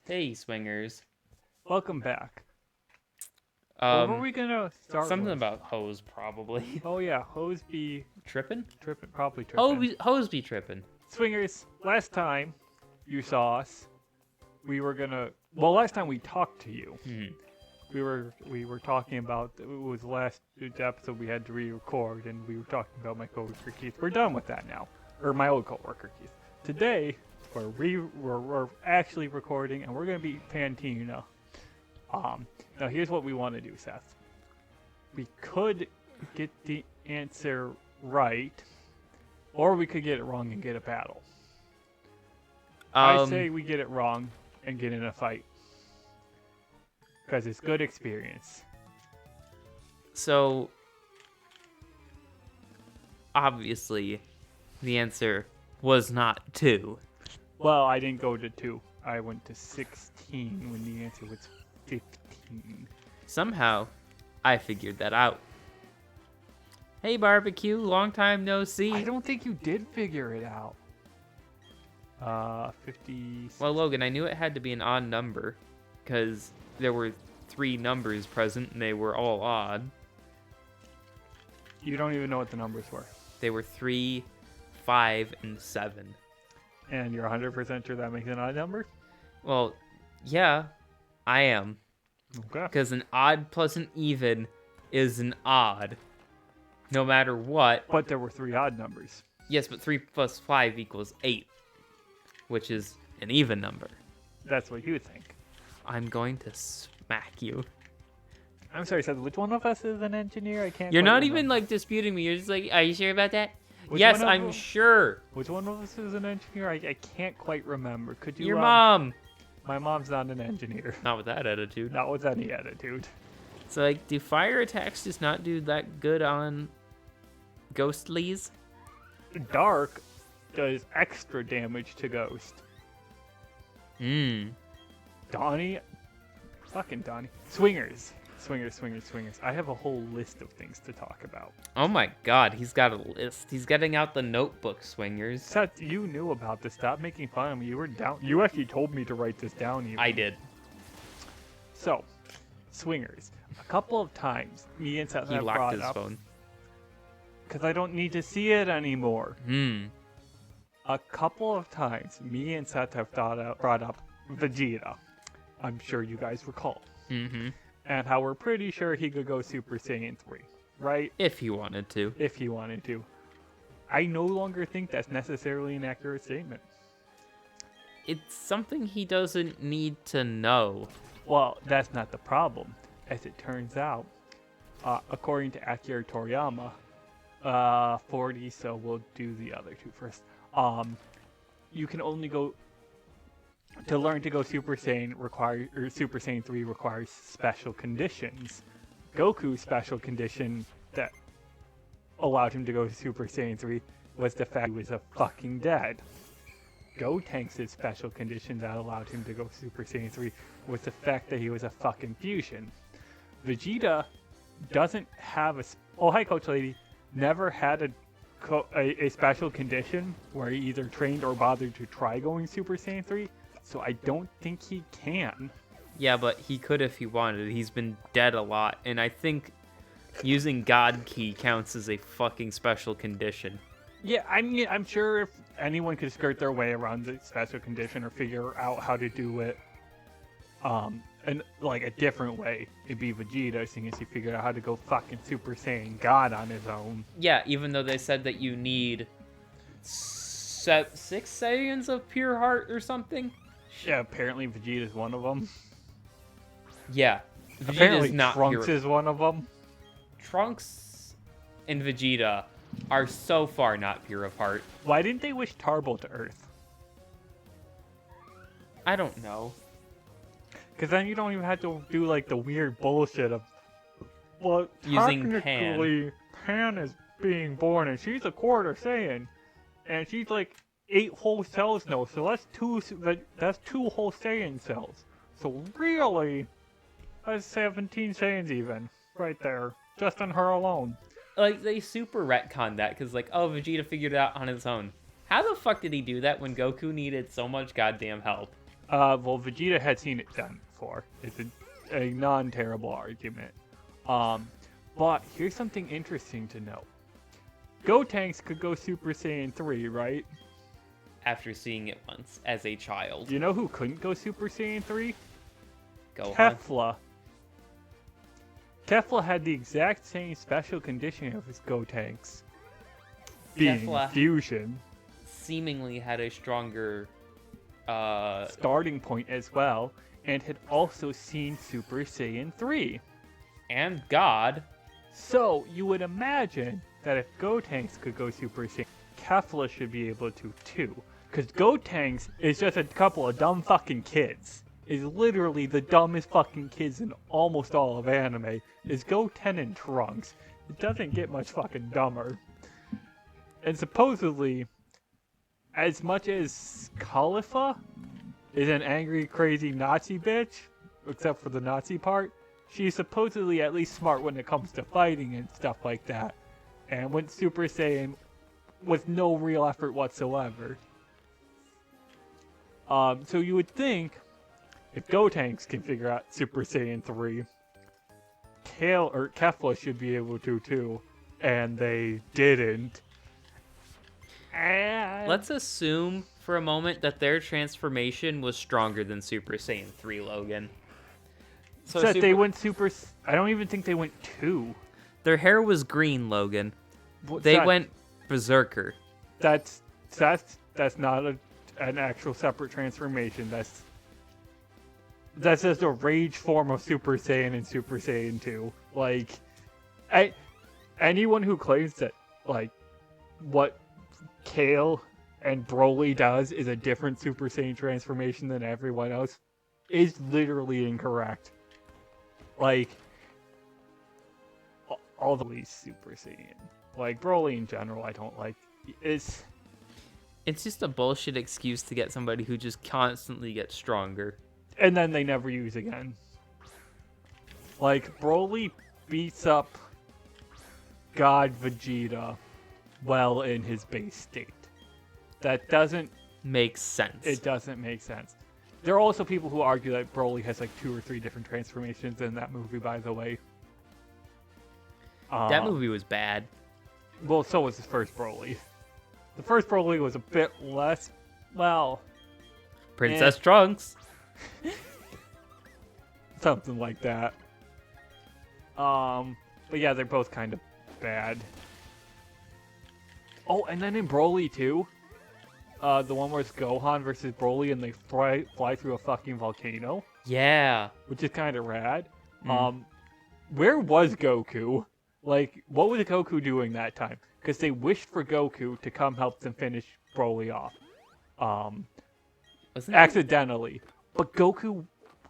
Hey, swingers. Welcome back. What were Um, we gonna start something with? about hose, probably. Oh yeah, Hoseby Trippin'? probably tripping. Hose be trippin'. Swingers, last time you saw us, last time we talked to you, Hmm. we were talking about, it was the last episode we had to re-record, and we were talking about my coworker Keith. We're done with that now, or my old coworker Keith. Today, we're actually recording, and we're gonna be Pantina. Now here's what we want to do, Seth. We could get the answer right, or we could get it wrong and get a battle. I say we get it wrong and get in a fight. Because it's good experience. So, obviously, the answer was not 2. Well, I didn't go to 2. I went to 16 when the answer was 15. Somehow, I figured that out. Hey, Barbecue, long time no see. I don't think you did figure it out. 50. Well, Logan, I knew it had to be an odd number, because there were 3 numbers present, and they were all odd. You don't even know what the numbers were. They were 3, 5, and 7. And you're 100% sure that makes an odd number? Well, yeah, I am. Okay. Because an odd plus an even is an odd, no matter what. But there were 3 odd numbers. Yes, but 3 plus 5 equals 8, which is an even number. That's what you think. I'm going to smack you. I'm sorry, Seth. Which one of us is an engineer? I can't. You're quite not remember. even like disputing me. You're just like, are you sure about that? Which Yes, one of I'm them- sure. Which one of us is an engineer? I can't quite remember. Could you? Your mom. My mom's not an engineer. Not with that attitude. Not with any attitude. So like, do fire attacks just not do that good on ghostlies? Dark does extra damage to Ghost. Donnie, fucking Donnie. Swingers. I have a whole list of things to talk about. Oh my god, he's got a list. He's getting out the notebook, swingers. Seth, you knew about this. Stop making fun of me. You were down. You actually told me to write this down. Even. I did. So, swingers. A couple of times, me and Seth He have locked brought his up phone. because I don't need to see it anymore. Hmm. A couple of times, me and Seth have brought up Vegeta. I'm sure you guys recall. Mm-hmm. And how we're pretty sure he could go Super Saiyan 3, right? If he wanted to. If he wanted to. I no longer think that's necessarily an accurate statement. It's something he doesn't need to know. Well, that's not the problem. As it turns out, according to Akira Toriyama, 40, so we'll do the other 2 first. You can only go to learn to go Super Saiyan Super Saiyan 3 requires special conditions. Goku's special condition that allowed him to go Super Saiyan 3 was the fact he was a fucking dead. Gotenks' special condition that allowed him to go Super Saiyan 3 was the fact that he was a fucking fusion. Vegeta doesn't have a... Oh, hi, Coach Lady. Never had a special condition where he either trained or bothered to try going Super Saiyan 3, so I don't think he can. Yeah, but he could if he wanted. He's been dead a lot, and I think using God Key counts as a fucking special condition. Yeah, I mean, I'm sure if anyone could skirt their way around the special condition or figure out how to do it, and like a different way, it'd be Vegeta, seeing as he figured out how to go fucking Super Saiyan God on his own. Yeah, even though they said that you need 6 Saiyans of pure heart or something. Yeah, apparently Vegeta's one of them. Yeah, Apparently Vegeta's not Trunks pure. is one of them. Trunks and Vegeta are so far not pure of heart. Why didn't they wish Tarbo to Earth? I don't know. Because then you don't even have to do like the weird bullshit of, well, Using technically Pan is being born and she's a quarter Saiyan, and she's like 8 whole cells now, so that's 2 whole Saiyan cells. So really, that's 17 Saiyans even, right there, just on her alone. Like, they super retconned that, because, like, oh, Vegeta figured it out on his own. How the fuck did he do that when Goku needed so much goddamn help? Well, Vegeta had seen it done before. It's a non-terrible argument. But here's something interesting to note. Gotenks could go Super Saiyan 3, right? After seeing it once as a child. You know who couldn't go Super Saiyan 3? Gohan. Kefla. Kefla had the exact same special condition of his Gotenks. Being Kefla fusion. seemingly had a stronger Starting point as well, and had also seen Super Saiyan 3. and God. So, you would imagine that if Gotenks could go Super Saiyan, Kefla should be able to too. Because Gotenks is just a couple of dumb fucking kids. Is literally the dumbest fucking kids in almost all of anime. Is Goten and Trunks. It doesn't get much fucking dumber. And supposedly, as much as Khalifa is an angry, crazy Nazi bitch, except for the Nazi part, she's supposedly at least smart when it comes to fighting and stuff like that. And went Super Saiyan with no real effort whatsoever. So you would think, if Gotenks can figure out Super Saiyan 3, Kefla should be able to too, and they didn't. And Let's assume for a moment that their transformation was stronger than Super Saiyan 3, Logan. So that they went Super. I don't even think they went 2. Their hair was green, Logan. What's They that? went berserker. That's not an actual separate transformation. That's just a rage form of Super Saiyan and Super Saiyan 2. Like, anyone who claims that, like, what Kale and Broly does is a different Super Saiyan transformation than everyone else is literally incorrect. Like, all the least Super Saiyan. Like, Broly in general, I don't like. It's just a bullshit excuse to get somebody who just constantly gets stronger. And then they never use again. Like, Broly beats up God Vegeta well in his base state. That doesn't... Makes sense. It doesn't make sense. There are also people who argue that Broly has like 2 or 3 different transformations in that movie, by the way. That movie was bad. Well, so was the first Broly. The first Broly was a bit less, well... Princess Trunks. Something like that. But yeah, they're both kind of bad. Oh, and then in Broly 2, the one where it's Gohan versus Broly and they fly through a fucking volcano, Yeah. which is kind of rad. Where was Goku? Like, what was Goku doing that time? Because they wished for Goku to come help them finish Broly off. Wasn't Accidentally. But Goku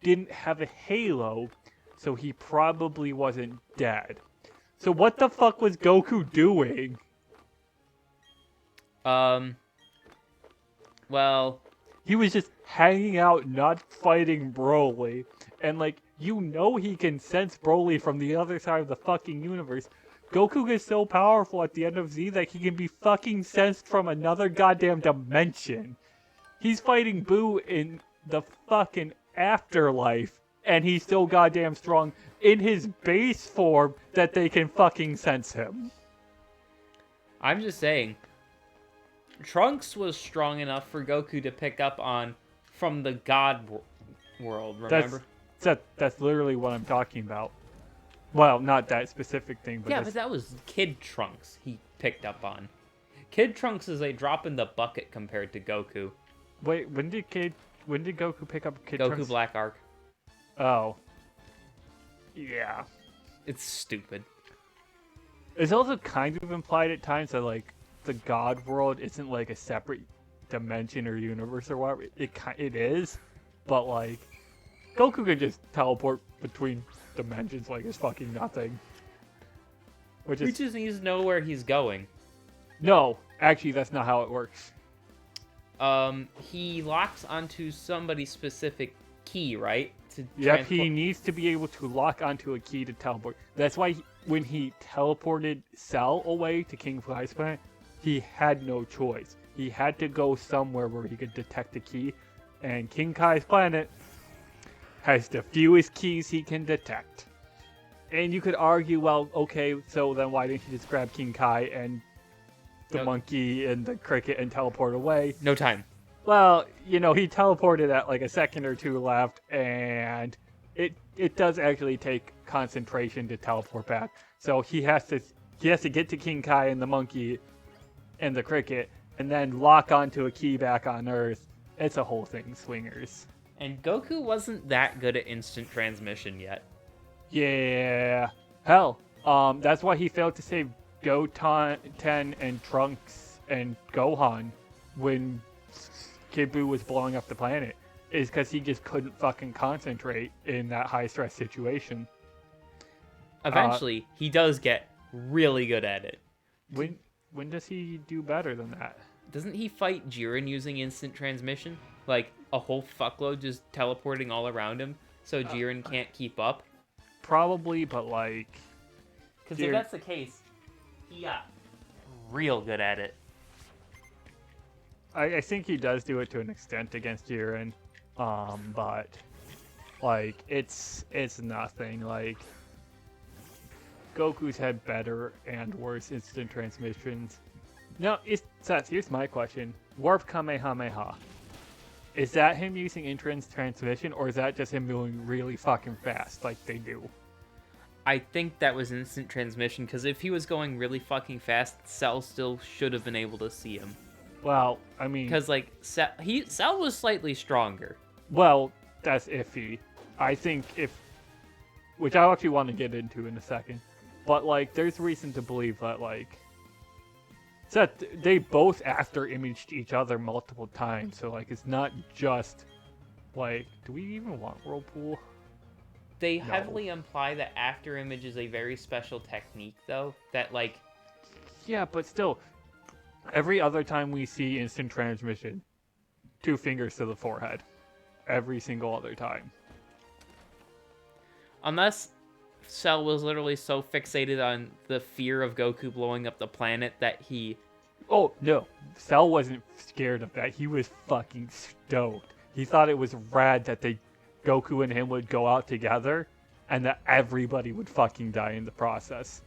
didn't have a halo, so he probably wasn't dead. So what the fuck was Goku doing? Well, He was just hanging out, not fighting Broly. And like, you know he can sense Broly from the other side of the fucking universe. Goku is so powerful at the end of Z that he can be fucking sensed from another goddamn dimension. He's fighting Boo in the fucking afterlife, and he's still goddamn strong in his base form that they can fucking sense him. I'm just saying, Trunks was strong enough for Goku to pick up on from the God world, remember? That's literally what I'm talking about. Well, not that specific thing, but Yeah, but that was Kid Trunks he picked up on. Kid Trunks is a drop in the bucket compared to Goku. Wait, when did Goku pick up Kid Goku Trunks? Black Arc. Oh. Yeah. It's stupid. It's also kind of implied at times that, like, the God world isn't, like, a separate dimension or universe or whatever. It is, but, like, Goku could just teleport between dimensions like it's fucking nothing. Which He is... just needs to know where he's going. No, actually, that's not how it works. He locks onto somebody's specific key, right? Yep, he needs to be able to lock onto a key to teleport. That's why when he teleported Cell away to King Fly's planet, he had no choice. He had to go somewhere where he could detect the key, And King Kai's planet has the fewest keys he can detect. And you could argue, well, okay, so then why didn't you just grab King Kai and the monkey and the cricket and teleport away? No time. Well, he teleported at like a second or two left, and it does actually take concentration to teleport back. So he has to get to King Kai and the monkey and the cricket, and then lock onto a key back on Earth. It's a whole thing, swingers. And Goku wasn't that good at instant transmission yet. Yeah. Hell, that's why he failed to save Goten and Trunks and Gohan when Kid Buu was blowing up the planet. Is because he just couldn't fucking concentrate in that high stress situation. Eventually, he does get really good at it. When does he do better than that? Doesn't he fight Jiren using instant transmission? Like, a whole fuckload just teleporting all around him so Jiren can't keep up? Probably, but like... Because if that's the case, he got real good at it. I think he does do it to an extent against Jiren, but like it's nothing. Like Goku's had better and worse instant transmissions. No, Seth, here's my question: Warp Kamehameha. Is that him using instant transmission, or is that just him moving really fucking fast like they do? I think that was instant transmission, because if he was going really fucking fast, Cell still should have been able to see him. Well, I mean... Because, like, Cell was slightly stronger. Well, that's iffy. I think which I actually want to get into in a second, but, like, there's reason to believe that, like... Seth, they both after-imaged each other multiple times, so, like, it's not just, like... Do we even want Whirlpool? They heavily imply that after image is a very special technique, though. That, like... Yeah, but still... Every other time we see instant transmission, 2 fingers to the forehead. Every single other time. Unless Cell was literally so fixated on the fear of Goku blowing up the planet that he... Oh, no. Cell wasn't scared of that. He was fucking stoked. He thought it was rad that Goku and him would go out together, and that everybody would fucking die in the process.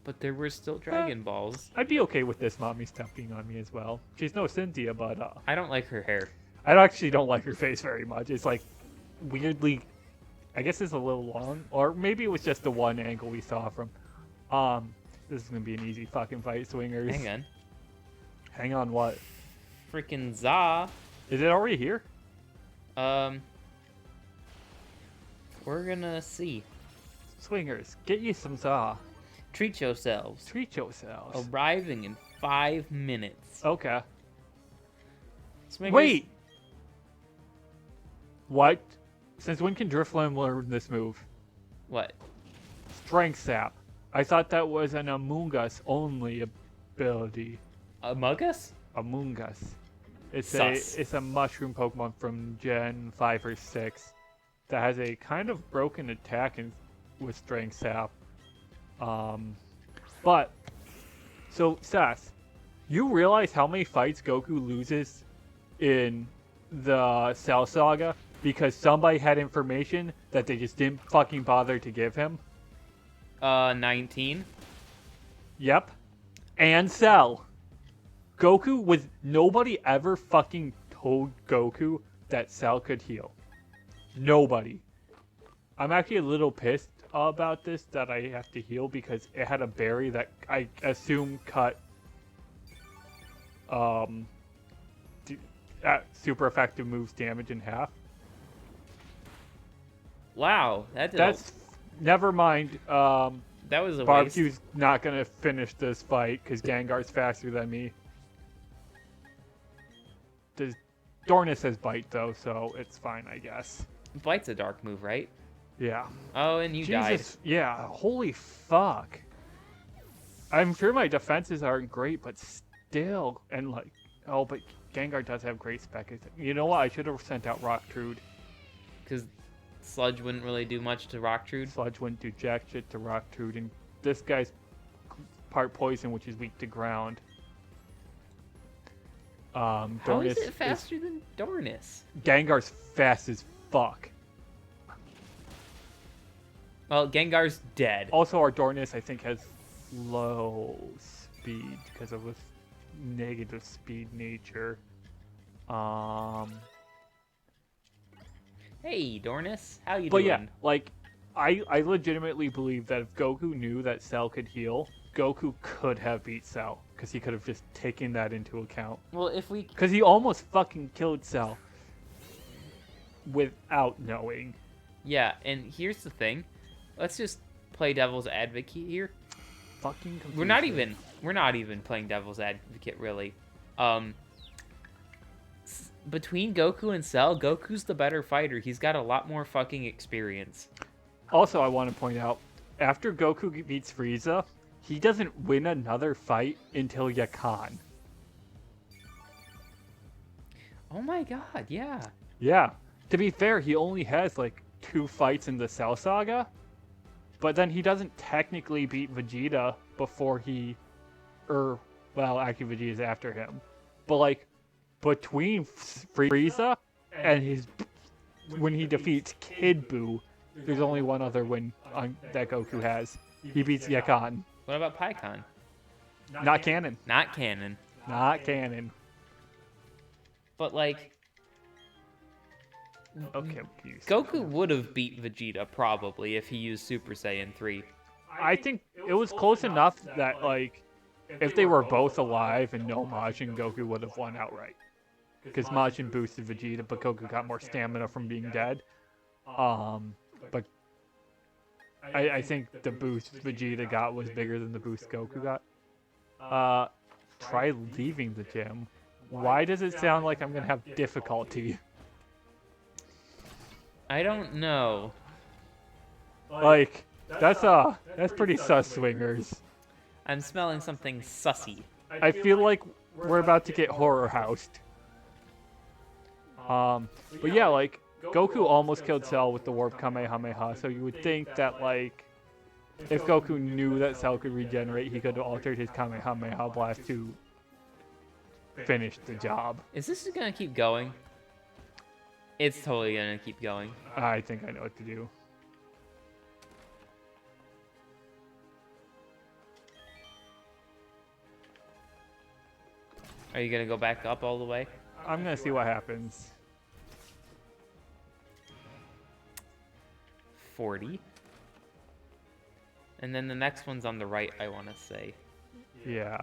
But there were still Dragon Balls. I'd be okay with this mommy stepping on me as well. She's no Cynthia, but I don't like her hair. I actually don't like her face very much. It's like weirdly, I guess it's a little long, or maybe it was just the one angle we saw from. This is gonna be an easy fucking fight, swingers. Hang on. Hang on, what? Freaking Za. Is it already here? We're gonna see. Swingers, get you some Za. Treat yourselves. Treat yourselves. Arriving in 5 minutes. Okay. Swingers. Wait! What? Since when can Drifloon learn this move? What? Strength Sap. I thought that was an Among Us only ability. Among Us? Among Us. It's a mushroom Pokemon from Gen 5 or 6 that has a kind of broken attack with Strength Sap. But, so, Seth, you realize how many fights Goku loses in the Cell Saga because somebody had information that they just didn't fucking bother to give him? 19. Yep. And Cell. Nobody ever fucking told Goku that Cell could heal. Nobody. I'm actually a little pissed about this that I have to heal because it had a berry that I assume cut super effective moves damage in half. Wow, that's never mind. That was a Barbecue's waste. not gonna finish this fight because Gengar's faster than me. Dornus has bite though, so it's fine, I guess. Bite's a dark move, right? Yeah. Oh, and you died. Yeah, holy fuck. I'm sure my defenses aren't great, but still. And like, oh, but Gengar does have great spec. You know what? I should have sent out Rocktrude. Because Sludge wouldn't really do much to Rocktrude. Sludge wouldn't do jack shit to Rocktrude. And this guy's part poison, which is weak to ground. How Dornus is it faster than Dornus? Gengar's fast as fuck. Well, Gengar's dead. Also, our Dornus, I think, has low speed because of its negative speed nature. Hey, Dornus, how you But doing? yeah, like, I legitimately believe that if Goku knew that Cell could heal, Goku could have beat Cell because he could have just taken that into account. Well, if we... Because he almost fucking killed Cell without knowing. Yeah, and here's the thing. Let's just play devil's advocate here. Fucking We're not even playing devil's advocate, really. Between Goku and Cell, Goku's the better fighter. He's got a lot more fucking experience. Also, I want to point out, after Goku beats Frieza, he doesn't win another fight until Yakan. Oh my god, yeah. Yeah. To be fair, he only has like 2 fights in the Cell Saga, but then he doesn't technically beat Vegeta before he, well, actually Vegeta's after him. But like, between Frieza and when he defeats Kid Buu, there's only one other win that Goku has. He beats Yakan. What about Pikkon? Not canon. Not canon. Not canon. But like... Okay. Goku would have beat Vegeta, probably, if he used Super Saiyan 3. I think it was close enough that, like, if they were both alive and no Majin, Goku would have won outright. Because Majin boosted Vegeta, but Goku got more stamina from being dead. But I think the boost Vegeta got was bigger than the boost Goku got. Try leaving the gym. Why does it sound like I'm going to have difficulty? I don't know. Like, that's pretty sus, Swingers. I'm smelling something sussy. I feel like we're about to get horror housed. But yeah, like, Goku almost killed Cell with the Warp Kamehameha, so you would think that, like, if Goku knew that Cell could regenerate, he could have altered his Kamehameha Blast to finish the job. Is this gonna keep going? It's totally gonna keep going. I think I know what to do. Are you gonna go back up all the way? I'm gonna see what happens. 40. And then the next one's on the right, I want to say. Yeah.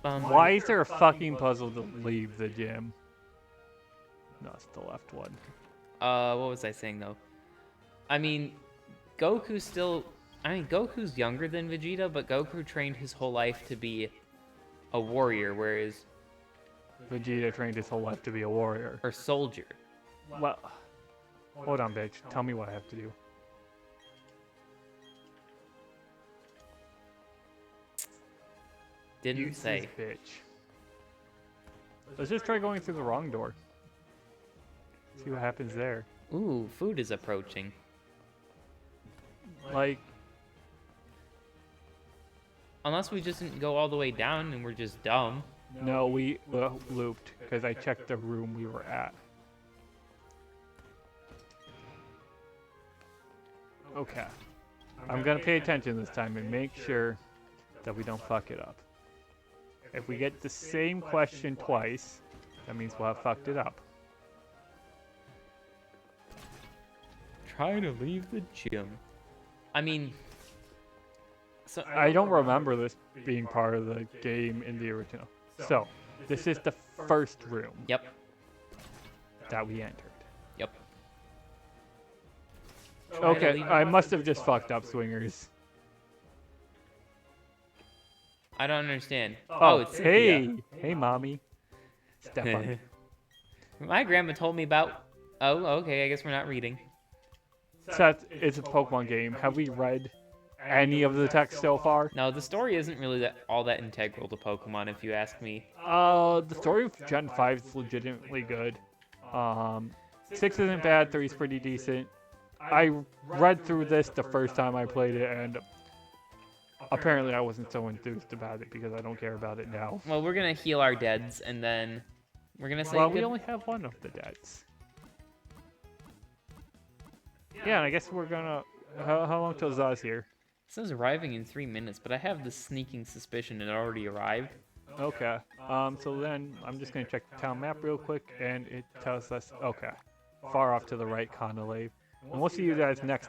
Why is there a fucking puzzle to leave the gym? No, it's the left one. What was I saying, though? I mean, Goku's younger than Vegeta, but Goku trained his whole life to be a warrior, whereas... Vegeta trained his whole life to be a warrior. Or soldier. Well, hold on, bitch. Tell me what I have to do. Didn't say. Bitch. Let's just try going through the wrong door. See what happens there. Ooh, food is approaching. Like... Unless we just didn't go all the way down and we're just dumb. No, we looped, because I checked the room we were at. Okay. I'm going to pay attention this time and make sure that we don't fuck it up. If we get the same question twice, that means we'll have fucked it up. Try to leave the gym. I mean... So, I don't remember this being part of the game in the original. So, this is the first room. Yep. That we entered. Yep. Okay, I must have just fucked up, Swingers. I don't understand. Oh, it's hey! Cynthia. Hey, Mommy. Step on. My grandma told me about... Oh, okay, I guess we're not reading. Seth, it's a Pokemon game. Have we read any of the text so far? No, the story isn't really all that integral to Pokemon, if you ask me. The story of Gen 5 is legitimately good. 6 isn't bad, 3 is pretty decent. I read through this the first time I played it, and Apparently, I wasn't so enthused about it because I don't care about it now. Well, we're gonna heal our deads, and then we're gonna say Well, good. we only have one of the deads. Yeah, and I guess we're gonna. How long till Zaz here? It says arriving in 3 minutes, but I have the sneaking suspicion it already arrived. Okay. So then I'm just gonna check the town map real quick, and it tells us okay, far off to the right, Conolave. And we'll see you guys next